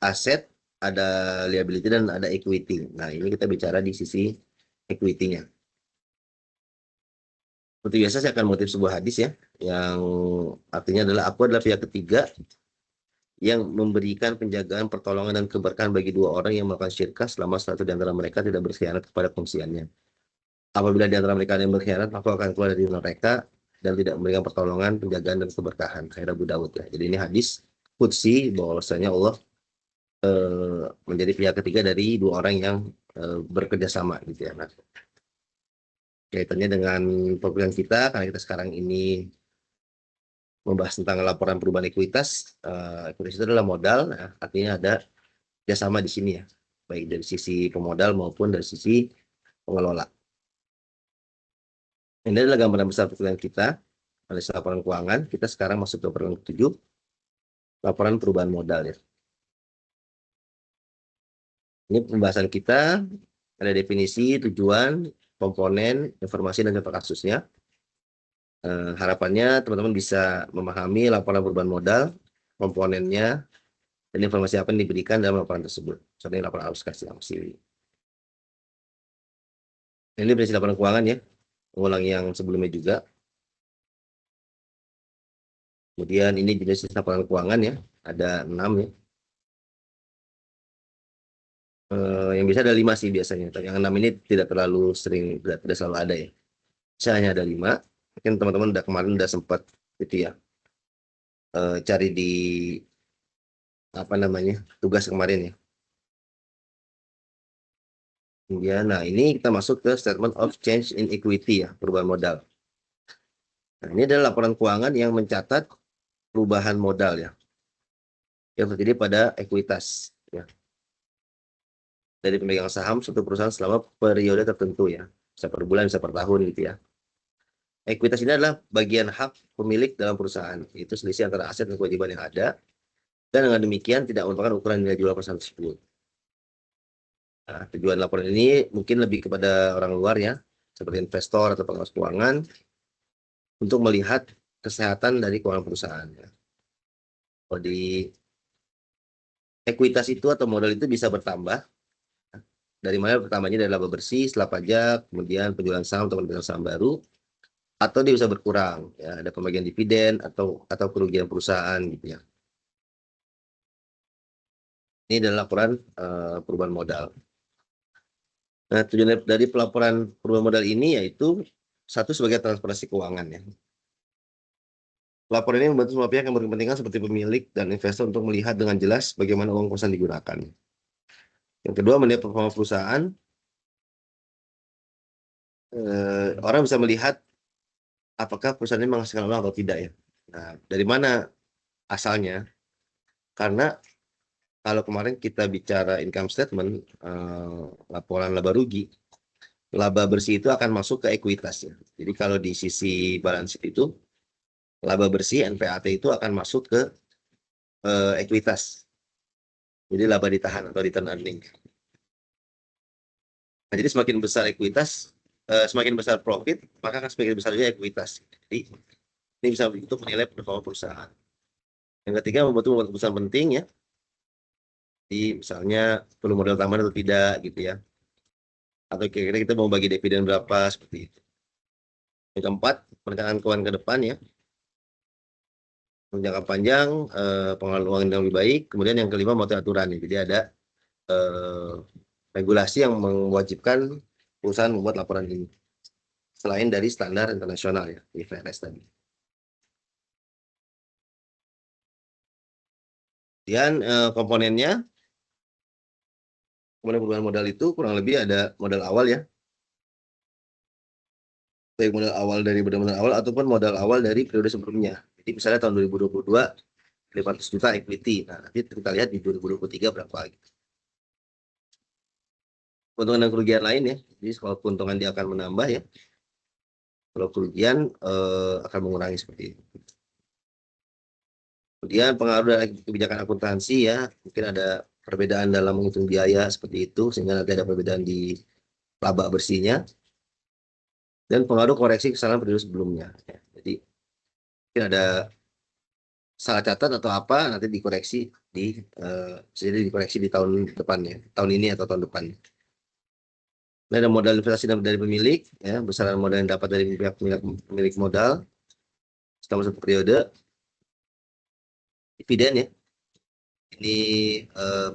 aset, ada liability, dan ada equity. Nah, ini kita bicara di sisi equity-nya. Seperti biasa saya akan mengutip sebuah hadis ya, yang artinya adalah aku adalah pihak ketiga yang memberikan penjagaan, pertolongan, dan keberkahan bagi dua orang yang melakukan syirkah selama satu di antara mereka tidak berkhianat kepada fungsiannya. Apabila di antara mereka ada yang berkhianat, aku akan keluar dari mereka dan tidak memberikan pertolongan, penjagaan, dan keberkahan. Hadis Abu Dawud ya. Jadi ini hadis qudsi bahwasanya Allah menjadi pihak ketiga dari dua orang yang bekerja sama gitu ya. Nah, kaitannya dengan program kita, karena kita sekarang ini membahas tentang laporan perubahan ekuitas. Ekuitas itu adalah modal, nah, artinya ada kerjasama di sini ya, baik dari sisi pemodal maupun dari sisi pengelola. Ini adalah gambaran besar pekerjaan kita, analisis laporan keuangan. Kita sekarang masuk ke laporan ke-7, laporan perubahan modal ya. Ini pembahasan kita, ada definisi, tujuan, komponen, informasi, dan contoh kasusnya. Harapannya teman-teman bisa memahami laporan perubahan modal, komponennya, dan informasi apa yang diberikan dalam laporan tersebut. Contohnya laporan arus kas yang masih. Ini prinsip laporan keuangan ya, mengulang yang sebelumnya juga. Kemudian ini jenis laporan keuangan ya, ada 6 ya. Yang bisa ada 5 sih biasanya. Yang 6 ini tidak terlalu sering, tidak selalu ada ya. Bisa hanya ada 5. Mungkin teman-teman kemarin udah sempat gitu ya, cari di apa namanya tugas kemarin ya. Kemudian, nah ini kita masuk ke statement of change in equity ya, perubahan modal. Nah, ini adalah laporan keuangan yang mencatat perubahan modal ya, yang terjadi pada ekuitas ya, dari pemegang saham suatu perusahaan selama periode tertentu ya, bisa per bulan, bisa per tahun gitu ya. Ekuitas ini adalah bagian hak pemilik dalam perusahaan, itu selisih antara aset dan kewajiban yang ada, dan dengan demikian tidak merupakan ukuran nilai jual perusahaan tersebut. Nah, tujuan laporan ini mungkin lebih kepada orang luar ya, seperti investor atau pengawas keuangan, untuk melihat kesehatan dari keuangan perusahaan. Kalau di ekuitas itu atau modal itu bisa bertambah, dari mana pertamanya dari laba bersih setelah pajak, kemudian penjualan saham atau penjualan saham baru, atau dia bisa berkurang, ya ada pembagian dividen atau kerugian perusahaan gitu ya. Ini adalah laporan perubahan modal. Nah, tujuan dari pelaporan perubahan modal ini yaitu satu, sebagai transparansi keuangan ya. Laporan ini membantu semua pihak yang berkepentingan seperti pemilik dan investor untuk melihat dengan jelas bagaimana uang perusahaan digunakan. Yang kedua, melihat performa perusahaan. Orang bisa melihat apakah perusahaan ini menghasilkan uang atau tidak ya. Nah, dari mana asalnya? Karena kalau kemarin kita bicara income statement, laporan laba rugi, laba bersih itu akan masuk ke ekuitas ya. Jadi kalau di sisi balance sheet itu, laba bersih NPAT itu akan masuk ke ekuitas. Jadi laba ditahan atau return earning. Nah, jadi semakin besar ekuitas, semakin besar profit, maka akan semakin besar juga ekuitas. Jadi ini bisa untuk menilai performa perusahaan. Yang ketiga, membantu membuat keputusan penting ya. Jadi misalnya perlu modal tambahan atau tidak gitu ya. Atau kira-kira kita mau bagi dividen berapa seperti itu. Yang keempat, perencanaan keuangan ke depan ya. Jangka panjang, pengelolaan uang yang lebih baik. Kemudian yang kelima, mau aturan ya. Jadi ada eh, regulasi yang mewajibkan perusahaan membuat laporan ini. Selain dari standar internasional ya, IFRS tadi. Kemudian komponennya, komponen perubahan modal itu kurang lebih ada modal awal ya. Baik modal awal dari modal awal ataupun modal awal dari periode sebelumnya. Jadi misalnya tahun 2022 500 juta equity. Nah, nanti kita lihat di 2023 berapa gitu. Keuntungan dan kerugian lain ya. Jadi kalau keuntungan dia akan menambah ya. Kalau kerugian akan mengurangi seperti itu. Kemudian pengaruh dari kebijakan akuntansi ya. Mungkin ada perbedaan dalam menghitung biaya seperti itu. Sehingga nanti ada perbedaan di laba bersihnya. Dan pengaruh koreksi kesalahan periode sebelumnya. Ya. Jadi mungkin ada salah catat atau apa nanti dikoreksi jadi dikoreksi di tahun depannya, tahun ini atau tahun depan. Ini ada modal investasi dari pemilik, ya, besaran modal yang dapat dari pihak pemilik modal selama satu periode. Dividen ya, ini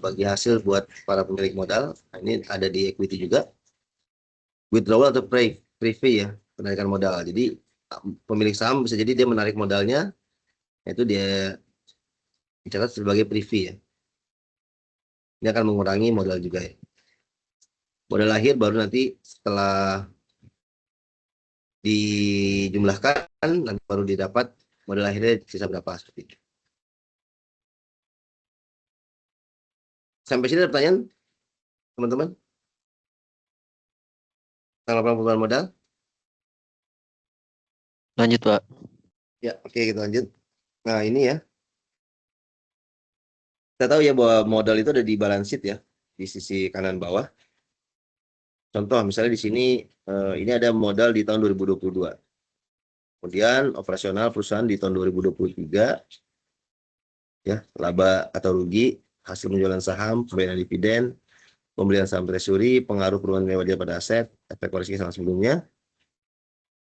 bagi hasil buat para pemilik modal. Nah, ini ada di equity juga. Withdrawal atau preview ya, penarikan modal. Jadi pemilik saham bisa jadi dia menarik modalnya, itu dia dicatat sebagai preview ya. Ini akan mengurangi modal juga ya. Modal lahir baru nanti setelah dijumlahkan nanti baru didapat modal akhirnya sisa berapa seperti itu. Sampai sini ada pertanyaan teman-teman tentang laporan perubahan modal? Lanjut, Pak. Ya, oke, kita lanjut. Nah, ini ya. Kita tahu ya bahwa modal itu ada di balance sheet ya, di sisi kanan bawah. Contoh misalnya di sini ini ada modal di tahun 2022. Kemudian operasional perusahaan di tahun 2023 ya, laba atau rugi, hasil penjualan saham, pembayaran dividen, pembelian saham treasury, pengaruh perubahan nilai wajar pada aset, efek koreksi sama sebelumnya.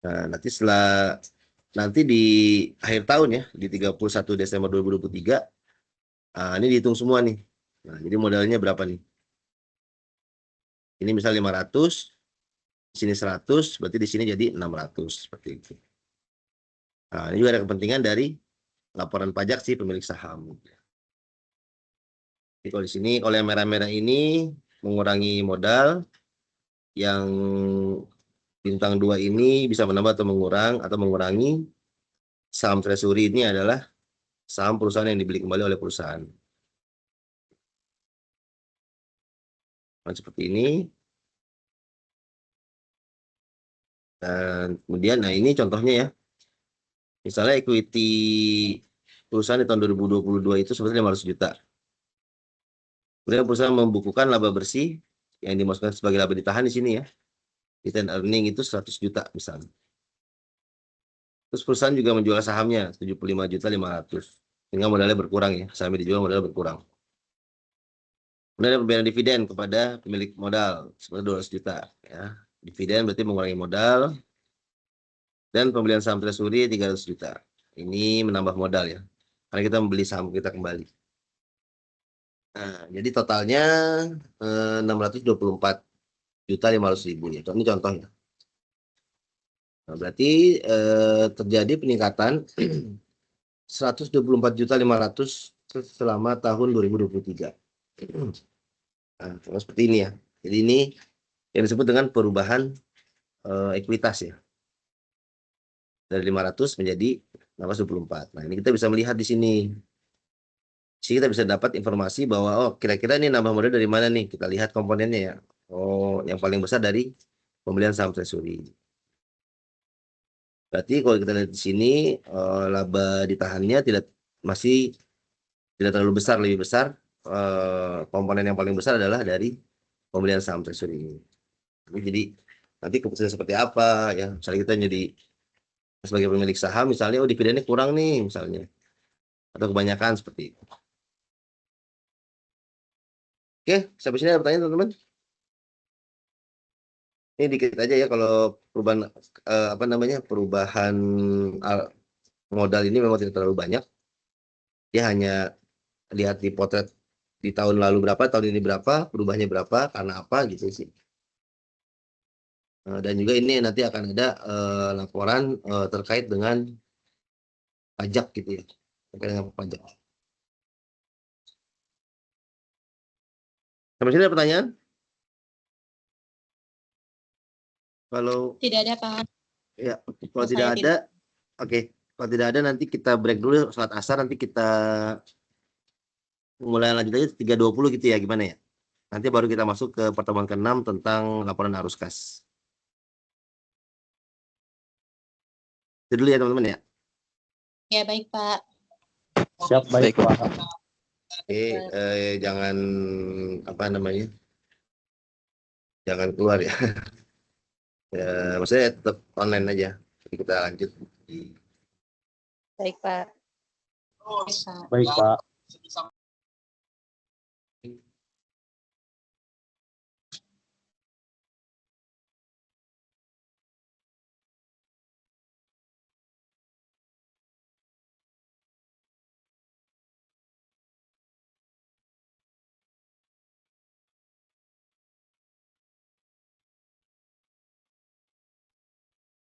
Nah, nanti di akhir tahun ya, di 31 Desember 2023, ini dihitung semua nih. Nah, jadi modalnya berapa nih? Ini misal 500, di sini 100, berarti di sini jadi 600 seperti itu. Nah, ini juga ada kepentingan dari laporan pajak si pemilik saham. Jadi kalau di sini, kalau yang merah-merah ini mengurangi modal, yang bintang 2 ini bisa menambah atau mengurangi. Saham treasury ini adalah saham perusahaan yang dibeli kembali oleh perusahaan. Nah, seperti ini. Dan kemudian, nah ini contohnya ya. Misalnya equity perusahaan di tahun 2022 itu sebetulnya 500 juta. Kemudian perusahaan membukukan laba bersih yang dimasukkan sebagai laba ditahan di sini ya. Return earning itu 100 juta misalnya. Terus perusahaan juga menjual sahamnya 75.500.000. Sehingga modalnya berkurang ya. Sahamnya dijual, modalnya berkurang. Kemudian ada pembayaran dividen kepada pemilik modal sebesar 200 juta ya. Dividen berarti mengurangi modal. Dan pembelian saham treasury 300 juta. Ini menambah modal ya. Karena kita membeli saham kita kembali. Nah, jadi totalnya 624.500.000 ya. Ini contohnya. Nah, berarti terjadi peningkatan 124.500.000 selama tahun 2023. Nah, seperti ini ya. Jadi ini yang disebut dengan perubahan ekuitas ya. Dari 500 menjadi 624. Nah, ini kita bisa melihat di sini. Jadi kita bisa dapat informasi bahwa oh kira-kira ini nambah modal dari mana nih? Kita lihat komponennya ya. Oh, yang paling besar dari pembelian saham treasury. Berarti kalau kita lihat di sini laba ditahannya masih tidak terlalu besar, lebih besar. Komponen yang paling besar adalah dari pembelian saham treasury. Jadi nanti keputusan seperti apa ya? Misalnya kita jadi sebagai pemilik saham, misalnya oh dividennya kurang nih misalnya, atau kebanyakan seperti itu. Oke, sampai sini ada pertanyaan teman-teman? Ini dikit aja ya kalau perubahan perubahan modal ini memang tidak terlalu banyak. Dia hanya lihat di potret di tahun lalu berapa, tahun ini berapa, berubahnya berapa, karena apa gitu sih. Dan juga ini nanti akan ada laporan terkait dengan pajak gitu ya, terkait dengan pajak. Sampai sini ada pertanyaan? Kalau tidak ada Pak. Ya, kalau tidak ada, oke. Kalau tidak ada nanti kita break dulu saat asar, nanti kita mulai lanjut aja 3.20 gitu ya, gimana ya? Nanti baru kita masuk ke pertemuan ke-6 tentang laporan arus kas. Itu dulu ya teman-teman ya. Ya baik Pak. Siap, baik Pak. Oke, jangan jangan keluar ya. Ya, maksudnya tetap online aja. Jadi kita lanjut. Baik Pak. Baik, Pak. Baik, Pak.